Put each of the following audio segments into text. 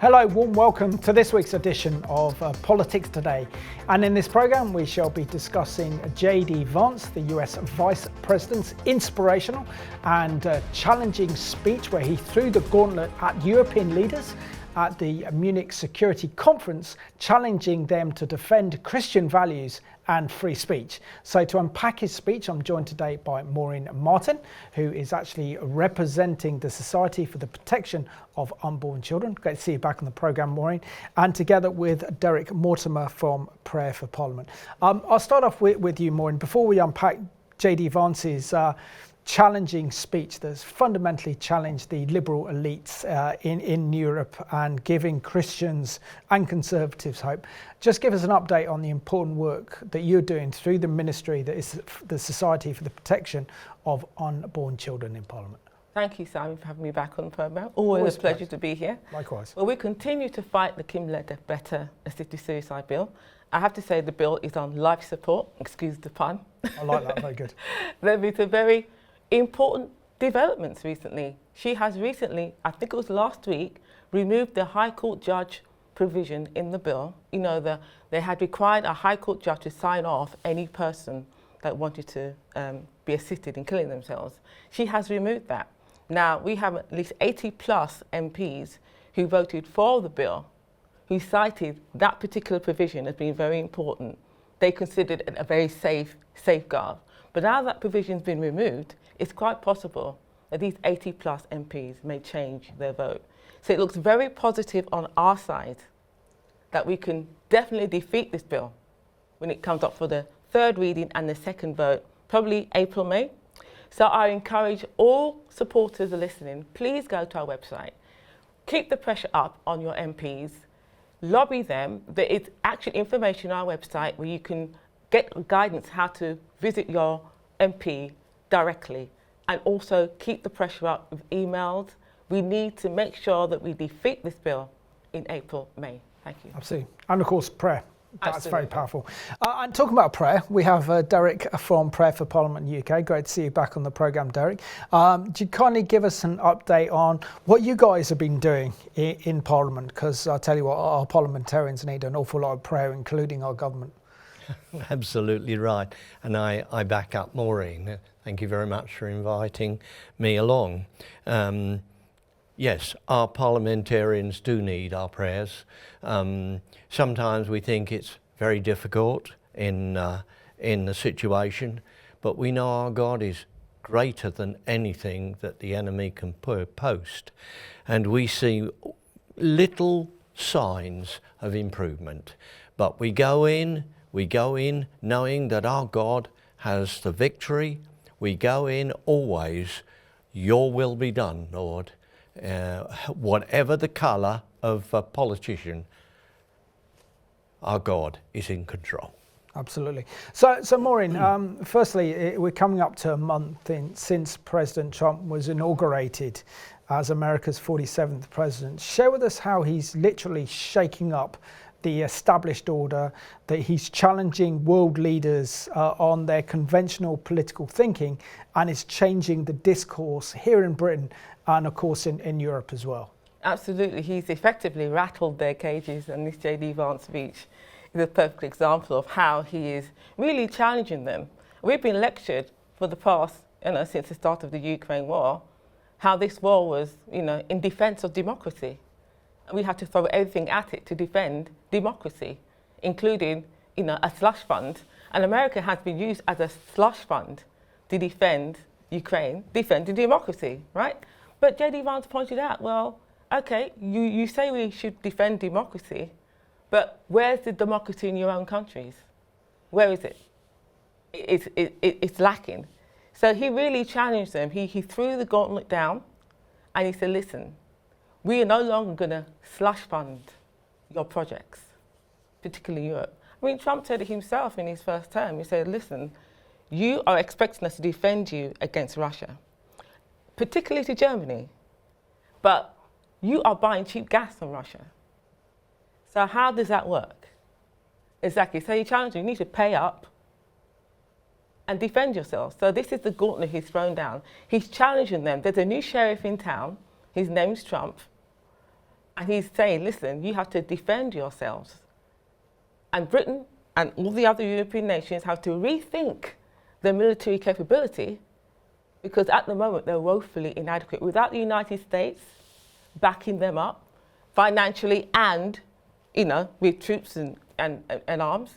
Hello, warm welcome to this week's edition of Politics Today. And in this programme we shall be discussing J D Vance, the US Vice President's inspirational and challenging speech where he threw the gauntlet at European leaders at the Munich Security Conference, challenging them to defend Christian values and free speech. So to unpack his speech, I'm joined today by Maureen Martin, who is actually representing the Society for the Protection of Unborn Children. Great to see you back on the programme, Maureen. And together with Derek Mortimer from Prayer for Parliament. I'll start off with you, Maureen. Before we unpack J D Vance's challenging speech that's fundamentally challenged the liberal elites in Europe and giving Christians and Conservatives hope. Just give us an update on the important work that you're doing through the ministry that is the Society for the Protection of Unborn Children in Parliament. Thank you, Simon, for having me back on the programme. Always a pleasure to be here. Likewise. Well, we continue to fight the Kim Better Assisted Suicide Bill. I have to say the bill is on life support, excuse the pun. I like that, very good. There have been very important developments recently. She has recently, I think it was last week, removed the High Court judge provision in the bill. You know, they had required a High Court judge to sign off any person that wanted to be assisted in killing themselves. She has removed that. Now, we have at least 80 plus MPs who voted for the bill, who cited that particular provision as being very important. They considered it a very safeguard. But now that provision's been removed, it's quite possible that these 80 plus MPs may change their vote. So it looks very positive on our side that we can definitely defeat this bill when it comes up for the third reading and the second vote, probably April, May. So I encourage all supporters listening, please go to our website, keep the pressure up on your MPs, lobby them. There is actual information on our website where you can get guidance how to visit your MP directly, and also keep the pressure up with emails. We need to make sure that we defeat this bill in April, May. Thank you. Absolutely. And of course, prayer. That's Absolutely. very powerful. And talking about prayer, we have Derek from Prayer for Parliament UK. Great to see you back on the programme, Derek. Do you kindly give us an update on what you guys have been doing in Parliament? Because I'll tell you what, our parliamentarians need an awful lot of prayer, including our government. Absolutely right. And I back up Maureen. Thank you very much for inviting me along. Yes, our parliamentarians do need our prayers. Sometimes we think it's very difficult in the situation, but we know our God is greater than anything that the enemy can post. And we see little signs of improvement. But we go in knowing that our God has the victory. We go in always, your will be done, Lord. Whatever the colour of a politician, our God is in control. Absolutely. So Maureen, firstly, we're coming up to a month since President Trump was inaugurated as America's 47th president. Share with us how he's literally shaking up the established order, that he's challenging world leaders on their conventional political thinking, and is changing the discourse here in Britain and of course in Europe as well. Absolutely, he's effectively rattled their cages, and this J D Vance speech is a perfect example of how he is really challenging them. We've been lectured for the past, since the start of the Ukraine war, how this war was, in defence of democracy. We had to throw everything at it to defend democracy, including, a slush fund. And America has been used as a slush fund to defend Ukraine, defending democracy, right? But J D Vance pointed out, well, okay, you say we should defend democracy, but where's the democracy in your own countries? Where is it? It's lacking. So he really challenged them. He threw the gauntlet down and he said, listen, we are no longer going to slush fund your projects, particularly Europe. I mean, Trump said it himself in his first term. He said, listen, you are expecting us to defend you against Russia, particularly to Germany, but you are buying cheap gas from Russia. So how does that work? Exactly. So you challenge them, you need to pay up and defend yourself. So this is the gauntlet he's thrown down. He's challenging them. There's a new sheriff in town. His name's Trump. And he's saying, listen, you have to defend yourselves. And Britain and all the other European nations have to rethink their military capability, because at the moment they're woefully inadequate. Without the United States backing them up financially and, with troops and arms,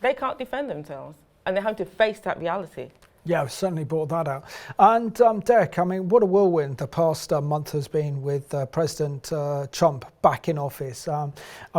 they can't defend themselves. And they have to face that reality. Yeah, I've certainly brought that out. And Derek, I mean, what a whirlwind the past month has been with President Trump back in office. I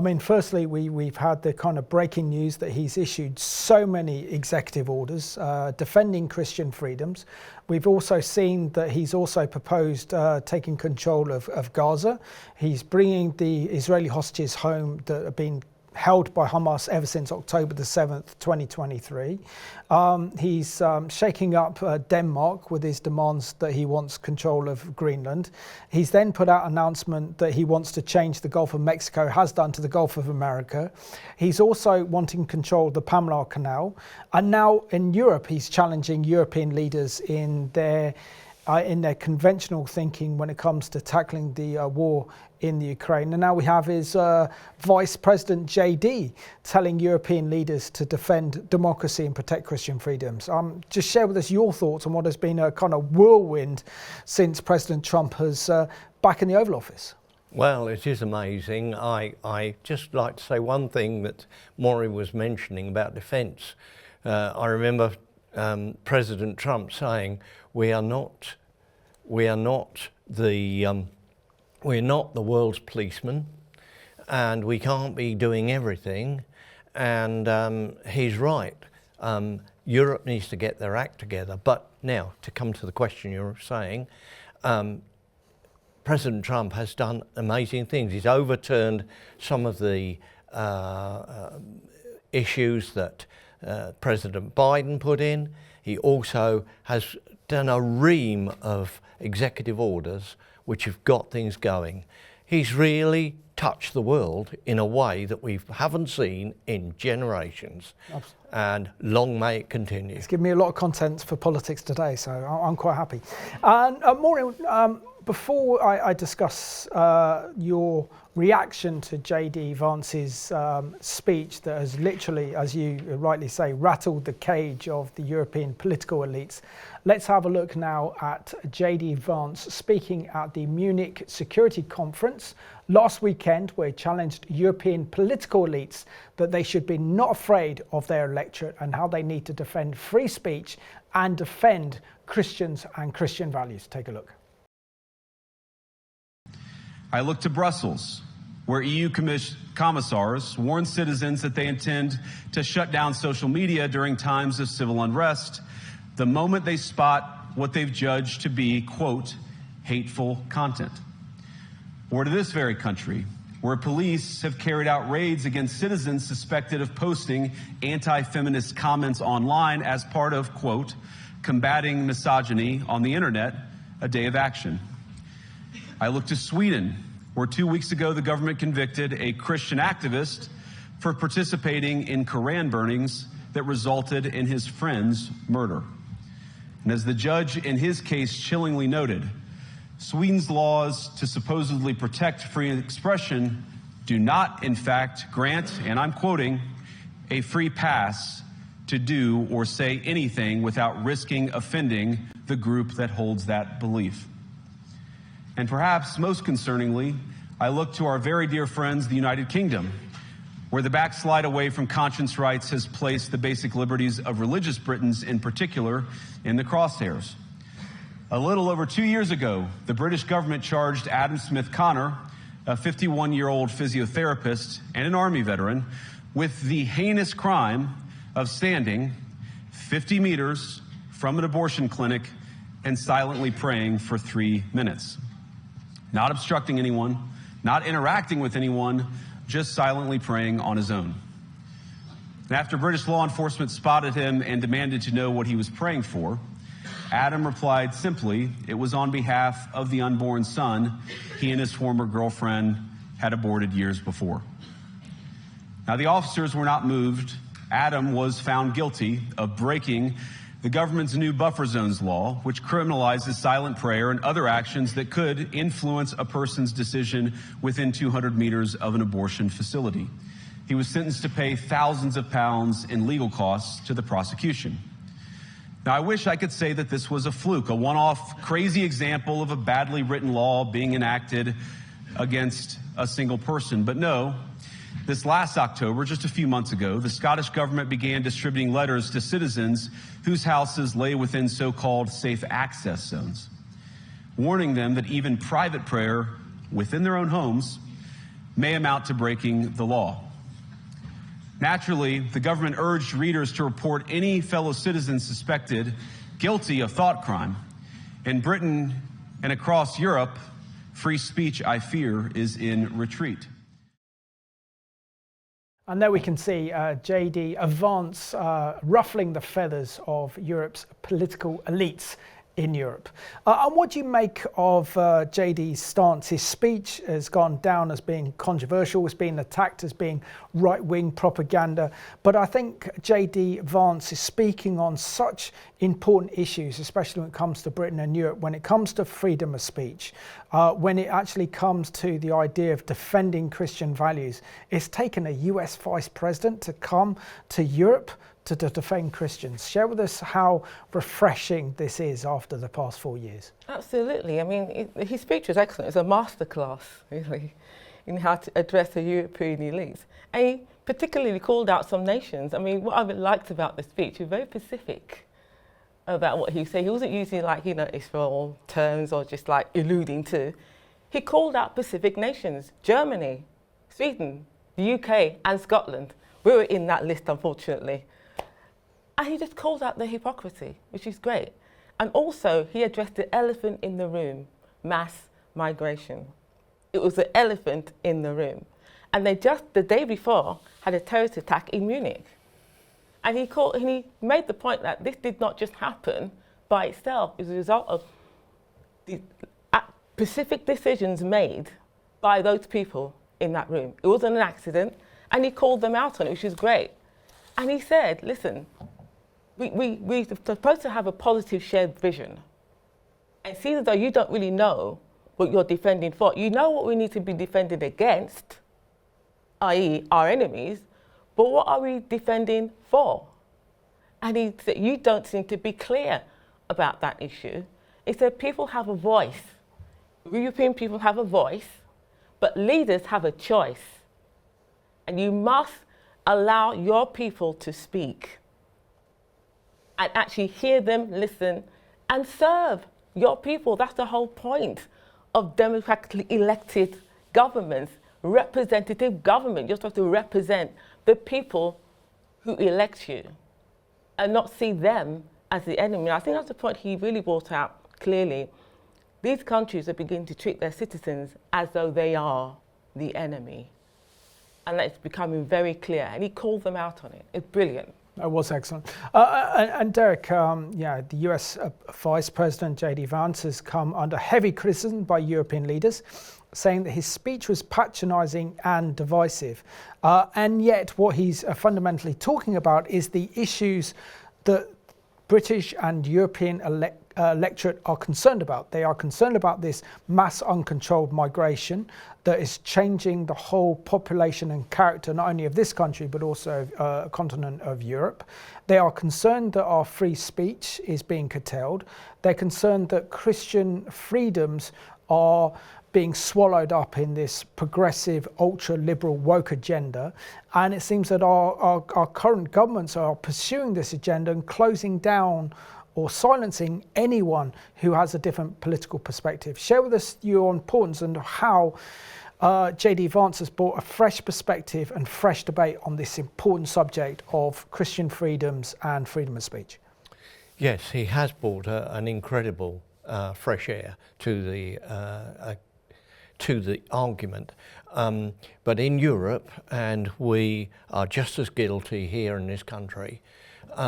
mean, firstly, we've had the kind of breaking news that he's issued so many executive orders defending Christian freedoms. We've also seen that he's also proposed taking control of Gaza. He's bringing the Israeli hostages home that have been held by Hamas ever since October the 7th, 2023. He's shaking up Denmark with his demands that he wants control of Greenland. He's then put out an announcement that he wants to change the Gulf of Mexico, has done, to the Gulf of America. He's also wanting control of the Panama Canal. And now in Europe, he's challenging European leaders in their conventional thinking when it comes to tackling the war in the Ukraine. And now we have his Vice President JD telling European leaders to defend democracy and protect Christian freedoms. Just share with us your thoughts on what has been a kind of whirlwind since President Trump has back in the Oval Office. Well, it is amazing. I just like to say one thing that Maureen was mentioning about defence. I remember President Trump saying, we're not the world's policeman, and we can't be doing everything. And he's right. Europe needs to get their act together. But now, to come to the question you're saying, President Trump has done amazing things. He's overturned some of the issues that President Biden put in. He also has done a ream of executive orders which have got things going. He's really touched the world in a way that we haven't seen in generations. Absolutely. And long may it continue. It's given me a lot of content for Politics Today, so I'm quite happy. And Maureen, before I discuss your reaction to J D Vance's speech that has literally, as you rightly say, rattled the cage of the European political elites, let's have a look now at J D Vance speaking at the Munich Security Conference last weekend, where he challenged European political elites that they should be not afraid of their electorate and how they need to defend free speech and defend Christians and Christian values. Take a look. I look to Brussels, where EU commissars warn citizens that they intend to shut down social media during times of civil unrest the moment they spot what they've judged to be, quote, hateful content. Or to this very country, where police have carried out raids against citizens suspected of posting anti-feminist comments online as part of, quote, combating misogyny on the internet, a day of action. I look to Sweden, where 2 weeks ago the government convicted a Christian activist for participating in Quran burnings that resulted in his friend's murder. And as the judge in his case chillingly noted, Sweden's laws to supposedly protect free expression do not, in fact, grant, and I'm quoting, a free pass to do or say anything without risking offending the group that holds that belief. And perhaps most concerningly, I look to our very dear friends, the United Kingdom, where the backslide away from conscience rights has placed the basic liberties of religious Britons in particular in the crosshairs. A little over 2 years ago, the British government charged Adam Smith Connor, a 51-year-old physiotherapist and an Army veteran, with the heinous crime of standing 50 meters from an abortion clinic and silently praying for 3 minutes. Not obstructing anyone, not interacting with anyone, just silently praying on his own. And after British law enforcement spotted him and demanded to know what he was praying for, Adam replied simply, it was on behalf of the unborn son he and his former girlfriend had aborted years before. Now, the officers were not moved. Adam was found guilty of breaking the government's new buffer zones law, which criminalizes silent prayer and other actions that could influence a person's decision within 200 meters of an abortion facility. He was sentenced to pay thousands of pounds in legal costs to the prosecution. Now, I wish I could say that this was a fluke, a one-off crazy example of a badly written law being enacted against a single person. But no, this last October, just a few months ago, the Scottish government began distributing letters to citizens whose houses lay within so-called safe access zones, warning them that even private prayer within their own homes may amount to breaking the law. Naturally, the government urged readers to report any fellow citizens suspected guilty of thought crime. In Britain and across Europe, free speech, I fear, is in retreat. And there we can see J D Vance ruffling the feathers of Europe's political elites in Europe. And what do you make of JD's stance? His speech has gone down as being controversial, has been attacked as being right-wing propaganda. But I think JD Vance is speaking on such important issues, especially when it comes to Britain and Europe, when it comes to freedom of speech, when it actually comes to the idea of defending Christian values. It's taken a US vice president to come to Europe to defend Christians. Share with us how refreshing this is after the past 4 years. Absolutely. I mean, his speech was excellent. It was a masterclass, really, in how to address the European elites. And he particularly called out some nations. I mean, what I liked about the speech, he was very specific about what he said. He wasn't using Israel terms or just alluding to. He called out Pacific nations, Germany, Sweden, the UK and Scotland. We were in that list, unfortunately. And he just called out the hypocrisy, which is great. And also, he addressed the elephant in the room, mass migration. It was the elephant in the room. And they just, the day before, had a terrorist attack in Munich. And he made the point that this did not just happen by itself. It was a result of the specific decisions made by those people in that room. It wasn't an accident. And he called them out on it, which is great. And he said, listen, we're supposed to have a positive shared vision. And see as though you don't really know what you're defending for. You know what we need to be defending against, i.e. our enemies, but what are we defending for? And he said, you don't seem to be clear about that issue. He said, people have a voice. European people have a voice, but leaders have a choice. And you must allow your people to speak and actually hear them, listen, and serve your people. That's the whole point of democratically elected governments, representative government. You're supposed to represent the people who elect you and not see them as the enemy. I think that's the point he really brought out clearly. These countries are beginning to treat their citizens as though they are the enemy. And that's becoming very clear. And he called them out on it. It's brilliant. That was excellent. And Derek, the US Vice President J D Vance has come under heavy criticism by European leaders, saying that his speech was patronising and divisive. And yet what he's fundamentally talking about is the issues that British and European electorate are concerned about. They are concerned about this mass uncontrolled migration that is changing the whole population and character, not only of this country, but also a continent of Europe. They are concerned that our free speech is being curtailed. They're concerned that Christian freedoms are being swallowed up in this progressive, ultra-liberal, woke agenda. And it seems that our current governments are pursuing this agenda and closing down or silencing anyone who has a different political perspective. Share with us your importance and how J D Vance has brought a fresh perspective and fresh debate on this important subject of Christian freedoms and freedom of speech. Yes, he has brought an incredible fresh air to the argument. But in Europe, and we are just as guilty here in this country,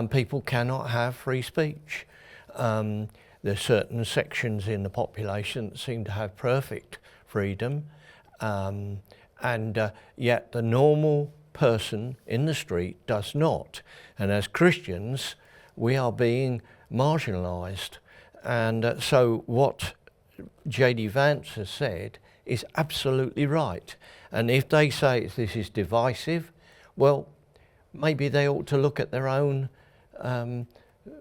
people cannot have free speech. There's certain sections in the population that seem to have perfect freedom, and yet the normal person in the street does not. And as Christians, we are being marginalised. And so what J D Vance has said is absolutely right. And if they say this is divisive, well, maybe they ought to look at their own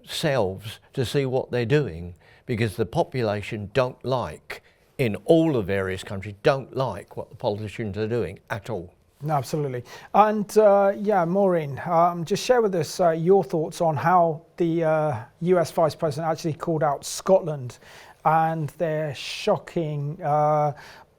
selves to see what they're doing, because the population don't like, in all the various countries, don't like what the politicians are doing at all. No, absolutely. And yeah, Maureen, just share with us your thoughts on how the US Vice President actually called out Scotland and their shocking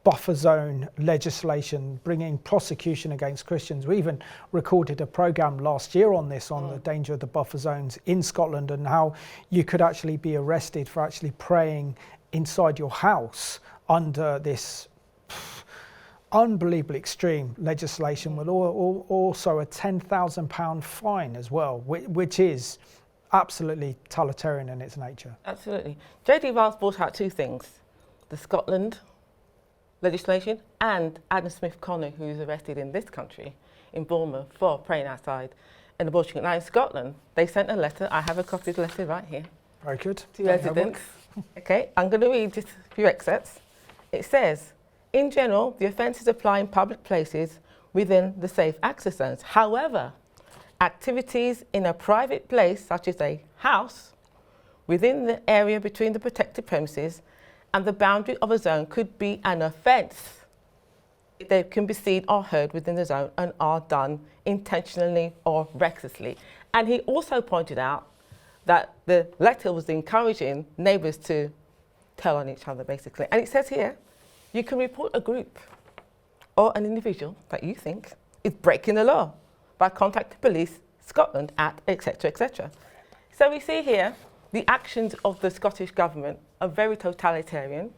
buffer zone legislation, bringing prosecution against Christians. We even recorded a programme last year on this, on the danger of the buffer zones in Scotland and how you could actually be arrested for actually praying inside your house under this unbelievably extreme legislation, with also a £10,000 fine as well, which is absolutely totalitarian in its nature. Absolutely. J D Vance brought out two things: the Scotland legislation and Adam Smith Connor, who was arrested in this country, in Bournemouth, for praying outside in the Portugal. Now in Scotland, they sent a letter. I have a copy of the letter right here. Very good. To residents. Okay, I'm going to read just a few excerpts. It says, in general, the offences apply in public places within the safe access zones. However, activities in a private place, such as a house, within the area between the protected premises and the boundary of a zone could be an offence if they can be seen or heard within the zone and are done intentionally or recklessly. And he also pointed out that the letter was encouraging neighbours to tell on each other, basically. And it says here, you can report a group or an individual that you think is breaking the law by contacting police Scotland at etc., etc. So we see here the actions of the Scottish government are very totalitarian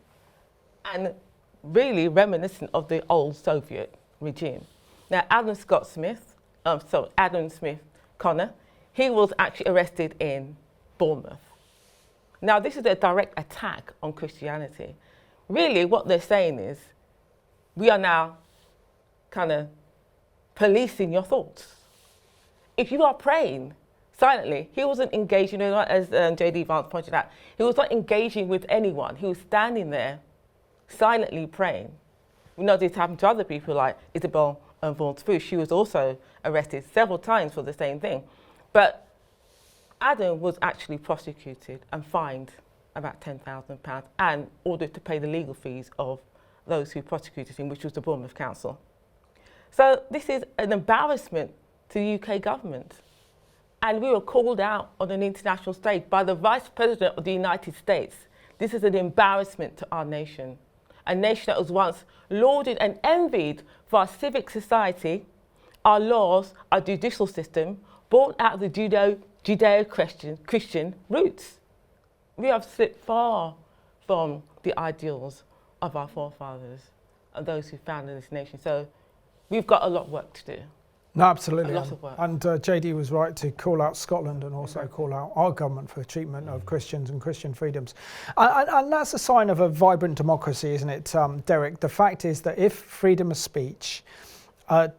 and really reminiscent of the old Soviet regime. Now, Adam Smith Connor, he was actually arrested in Bournemouth. Now, this is a direct attack on Christianity. Really, what they're saying is, we are now kind of policing your thoughts. If you are praying silently, he wasn't engaging, as J D Vance pointed out, he was not engaging with anyone. He was standing there silently praying. We know this happened to other people like Isabel Vaughan-Spruce. She was also arrested several times for the same thing. But Adam was actually prosecuted and fined about £10,000 and ordered to pay the legal fees of those who prosecuted him, which was the Bournemouth Council. So this is an embarrassment to the UK government. And we were called out on an international stage by the Vice President of the United States. This is an embarrassment to our nation, a nation that was once lauded and envied for our civic society, our laws, our judicial system, brought out of the Judeo-Christian roots. We have slipped far from the ideals of our forefathers and those who founded this nation. So we've got a lot of work to do. No, absolutely. A lot of work. And JD was right to call out Scotland and also call out our government for treatment of Christians and Christian freedoms. And that's a sign of a vibrant democracy, isn't it, Derek? The fact is that if freedom of speech,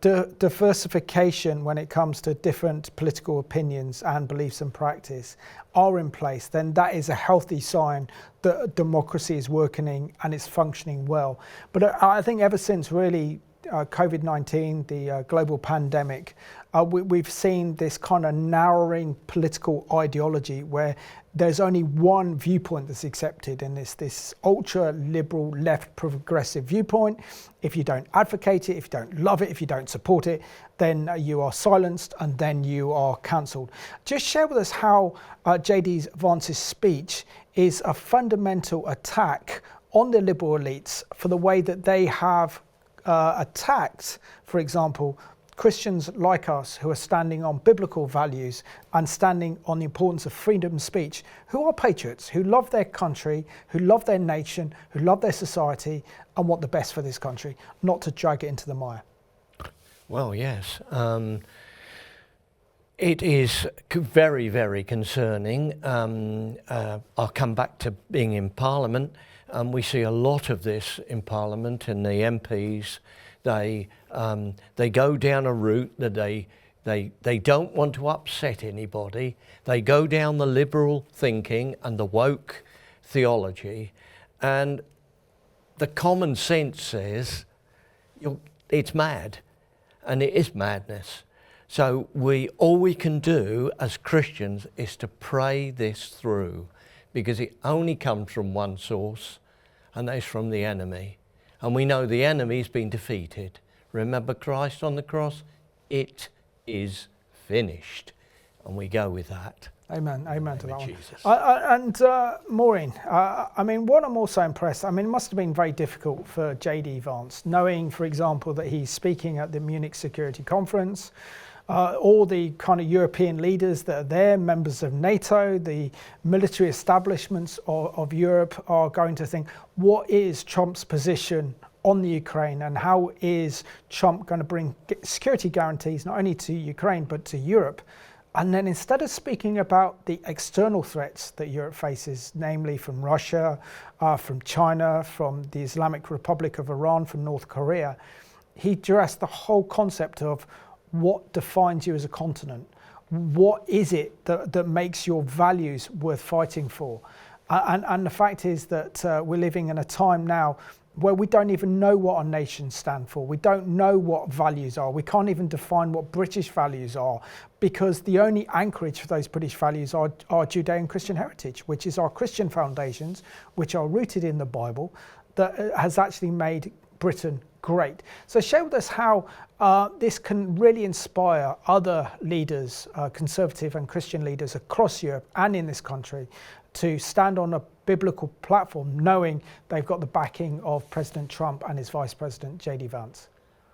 diversification when it comes to different political opinions and beliefs and practice are in place, then that is a healthy sign that democracy is working and it's functioning well. But I think ever since really COVID-19, the global pandemic, we've seen this kind of narrowing political ideology where there's only one viewpoint that's accepted, and it's this ultra-liberal, left progressive viewpoint. If you don't advocate it, if you don't love it, if you don't support it, then you are silenced and then you are cancelled. Just share with us how J D Vance's speech is a fundamental attack on the liberal elites for the way that they have attacked, for example, Christians like us who are standing on biblical values and standing on the importance of freedom of speech, who are patriots, who love their country, who love their nation, who love their society and want the best for this country, not to drag it into the mire. Well, yes. It is very, very concerning. I'll come back to being in Parliament. We see a lot of this in Parliament, and the MPs, they go down a route that they They don't want to upset anybody. They go down the liberal thinking and the woke theology, and the common sense says it's mad, and it is madness. So all we can do as Christians is to pray this through, because it only comes from one source, and that's from the enemy. And we know the enemy's been defeated. Remember Christ on the cross? It is finished. And we go with that. Amen. Amen to that one. Maureen, I mean, what I'm also impressed, I mean, it must have been very difficult for J D Vance, knowing, for example, that he's speaking at the Munich Security Conference. All the kind of European leaders that are there, members of NATO, the military establishments of Europe are going to think, what is Trump's position on the Ukraine, and how is Trump going to bring security guarantees not only to Ukraine but to Europe? And then instead of speaking about the external threats that Europe faces, namely from Russia, from China, from the Islamic Republic of Iran, from North Korea, he addressed the whole concept of what defines you as a continent. What is it that makes your values worth fighting for? And the fact is that we're living in a time now where we don't even know what our nations stand for. We don't know what values are. We can't even define what British values are, because the only anchorage for those British values are Judean Christian heritage, which is our Christian foundations, which are rooted in the Bible, that has actually made Britain great. So share with us how this can really inspire other leaders, conservative and Christian leaders across Europe and in this country, to stand on a biblical platform, knowing they've got the backing of President Trump and his Vice President, J D Vance.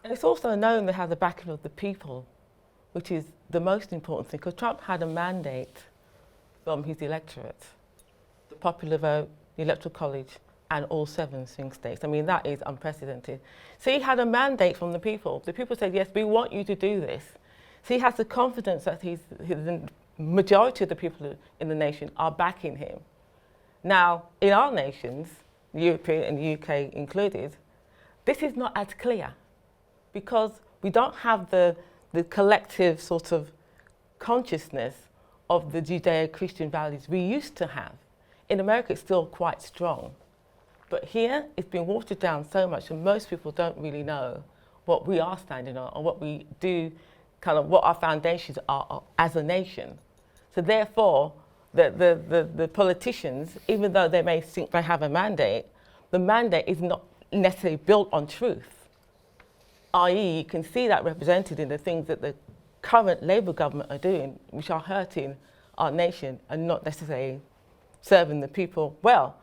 And it's also known they have the backing of the people, which is the most important thing, because Trump had a mandate from his electorate, the popular vote, the electoral college, and all 7 swing states. I mean, that is unprecedented. So he had a mandate from the people. The people said, yes, we want you to do this. So he has the confidence that the majority of the people in the nation are backing him. Now, in our nations, European and the UK included, this is not as clear, because we don't have the collective sort of consciousness of the Judeo-Christian values we used to have. In America, it's still quite strong. But here, it's been watered down so much, and most people don't really know what we are standing on, or what we do, kind of what our foundations are as a nation. So therefore, the politicians, even though they may think they have a mandate, the mandate is not necessarily built on truth. I.e., you can see that represented in the things that the current Labour government are doing, which are hurting our nation and not necessarily serving the people well.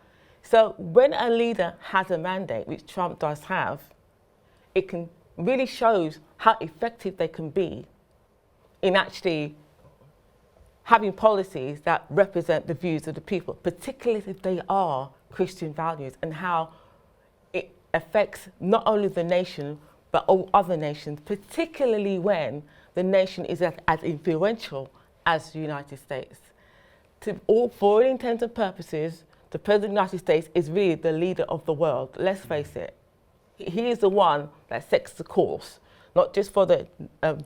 So when a leader has a mandate, which Trump does have, it can really shows how effective they can be in actually having policies that represent the views of the people, particularly if they are Christian values, and how it affects not only the nation, but all other nations, particularly when the nation is as influential as the United States. For all intents and purposes, the President of the United States is really the leader of the world. Let's face it. He is the one that sets the course, not just for the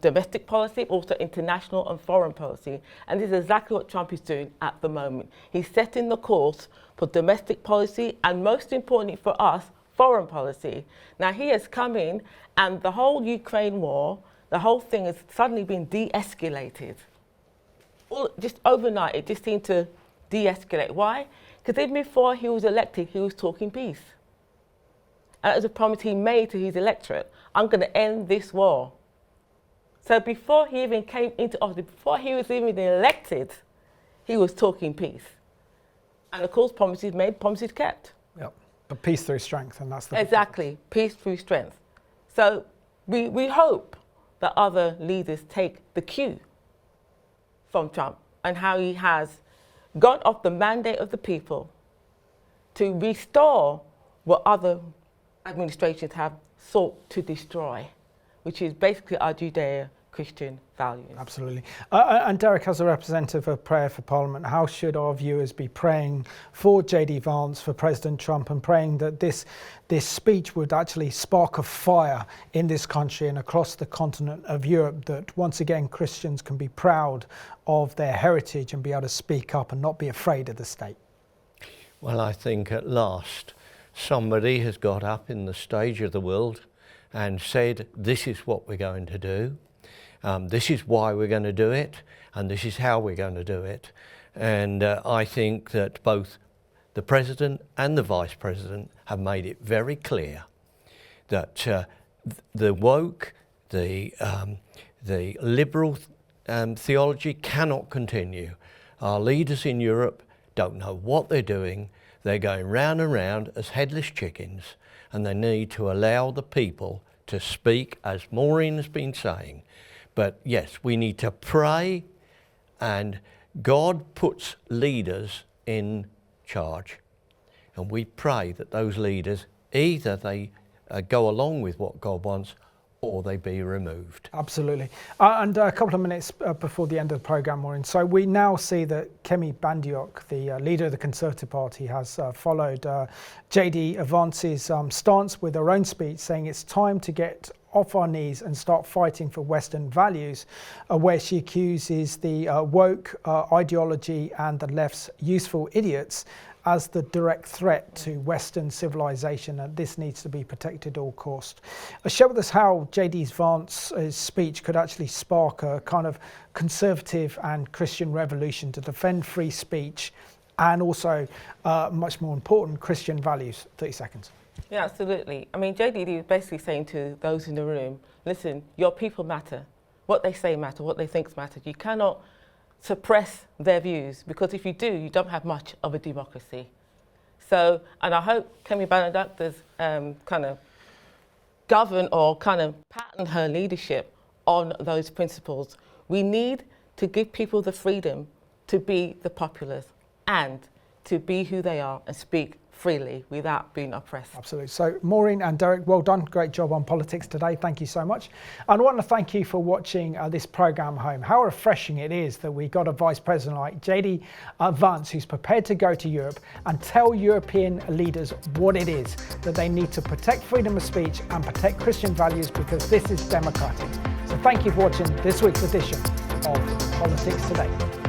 domestic policy, but also international and foreign policy. And this is exactly what Trump is doing at the moment. He's setting the course for domestic policy, and most importantly for us, foreign policy. Now he has come in, and the whole Ukraine war, the whole thing has suddenly been de-escalated. Just overnight, it just seemed to de-escalate. Why? Because even before he was elected, he was talking peace. And that was a promise he made to his electorate. I'm going to end this war. So before he even came into office, before he was even elected, he was talking peace. And of course, promises made, promises kept. Yep. But peace through strength, and that's the exactly, peace through strength. So we hope that other leaders take the cue from Trump, and how he has got off the mandate of the people to restore what other administrations have sought to destroy, which is basically our Judeo Christian values. Absolutely. And Derek, as a representative of Prayer for Parliament, how should our viewers be praying for J D Vance, for President Trump, and praying that this speech would actually spark a fire in this country and across the continent of Europe, that once again Christians can be proud of their heritage and be able to speak up and not be afraid of the state? Well, I think at last somebody has got up in the stage of the world and said, this is what we're going to do. This is why we're going to do it, and this is how we're going to do it. And I think that both the President and the Vice President have made it very clear that the woke, the liberal theology cannot continue. Our leaders in Europe don't know what they're doing. They're going round and round as headless chickens, and they need to allow the people to speak, as Maureen has been saying. But yes, we need to pray, and God puts leaders in charge. And we pray that those leaders, either they go along with what God wants, or they be removed. Absolutely. And a couple of minutes before the end of the programme, Maureen. So we now see that Kemi Badenoch, the leader of the Conservative Party, has followed J D Vance's stance with her own speech, saying it's time to get off our knees and start fighting for Western values, where she accuses the woke ideology and the left's useful idiots as the direct threat to Western civilization, and this needs to be protected at all cost. Share with us how J D Vance's speech could actually spark a kind of conservative and Christian revolution to defend free speech and also, much more important, Christian values. 30 seconds. Yeah, absolutely. I mean, JDD is basically saying to those in the room, listen, your people matter. What they say matter, what they think matters. You cannot suppress their views, because if you do, you don't have much of a democracy. So, and I hope Kemi Badenoch does kind of govern or kind of pattern her leadership on those principles. We need to give people the freedom to be the populace and to be who they are and speak freely without being oppressed. Absolutely. So Maureen and Derek, well done. Great job on Politics Today. Thank you so much. And I want to thank you for watching this programme home. How refreshing it is that we got a Vice President like J D Vance, who's prepared to go to Europe and tell European leaders what it is that they need to protect freedom of speech and protect Christian values, because this is democratic. So thank you for watching this week's edition of Politics Today.